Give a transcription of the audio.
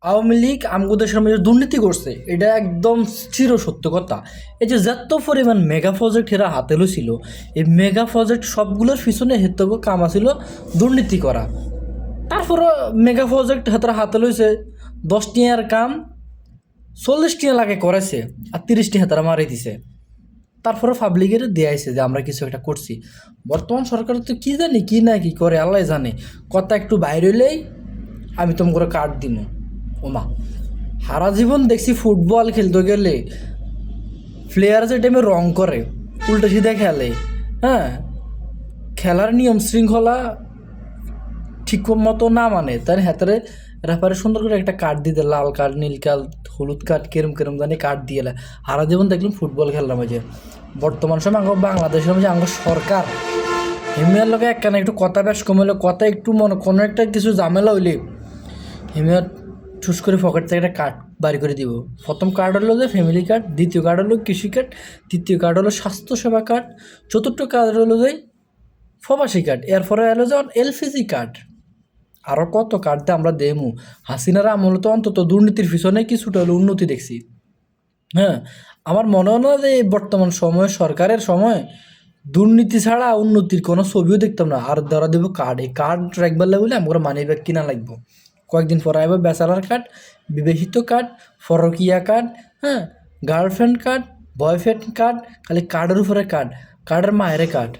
আওয়ামী লীগ আমগো দেশের মধ্যে দুর্নীতি করছে, এটা একদম চির সত্য কথা। এই যে যত পরিমাণ মেগা প্রজেক্ট এরা হাতে লইছিল, এই মেগা প্রজেক্ট সবগুলোর পিছনে হেতক কাম ছিল দুর্নীতি করা। তারপরও মেগা প্রজেক্ট হাতের হাতে লইছে, 10 টিয়ার কাম 40 টিয়া লাগে করেছে, আর 30টি হাতারা মারি দিছে। তারপরে পাবলিকের দেয়াইছে যে আমরা কিছু একটা করছি। বর্তমান সরকার তো কি জানি কি না কি করে আল্লাহ জানে, কথা একটু বাইরে হইলেই আমি তোমাকে কার্ড দিব। ওমা, সারা জীবন দেখছি ফুটবল খেলতে গেলে প্লেয়ার যে টাইমে রং করে, উল্টো সিধা খেলে, হ্যাঁ, খেলার নিয়ম শৃঙ্খলা ঠিক মতো না মানে, তার হাতের রেফারে সুন্দর করে একটা কার্ড দিতে, লাল কার্ড, নীল কার্ড, হলুদ কার্ড, কেরম কেরম জানি কার্ড দিয়ে সারা জীবন দেখলাম ফুটবল খেললাম। মাঝে বর্তমান সময় আঙ্গ বাংলাদেশের মাঝে আঙ্গ সরকার হিমিয়ার লোকে একখানা একটু কথা বেশ কমলে, কথা একটু মনে কোনো একটা কিছু ঝামেলা হইলে হিমিয়ার ঠুস করে পকেট থেকে একটা কার্ড বাড়ি করে দিব। প্রথম কার্ড হলো যে ফ্যামিলি কার্ড, দ্বিতীয় কার্ড হলো কৃষি কার্ড, তৃতীয় কার্ড হলো স্বাস্থ্যসেবা কার্ড, চতুর্থ কার্ড হলো যে প্রবাসী কার্ড, এরপরে এলো যেমন এলপিজি কার্ড। আরও কত কার্ড দিয়ে আমরা দেমু। হাসিনার আমল তো অন্তত দুর্নীতির পিছনে কিছুটা হলো উন্নতি দেখছি। হ্যাঁ, আমার মনে হয় না যে বর্তমান সময়ে সরকারের সময় দুর্নীতি ছাড়া উন্নতির কোনো ছবিও দেখতাম না। আর ধরা দেবো কার্ড, এই কার্ড রাখবার লাগলে আমরা মানি ব্যাগ কিনা লাগবো। কয়েকদিন পরে আইব ব্যাচেলার কার্ড, বিবাহিত কার্ড, ফরকিয়া কার্ড, হ্যাঁ, গার্লফ্রেন্ড কার্ড, বয়ফ্রেন্ড কার্ড, খালি কার্ডের উপরে কার্ড, কার্ডের মায়ের কার্ড।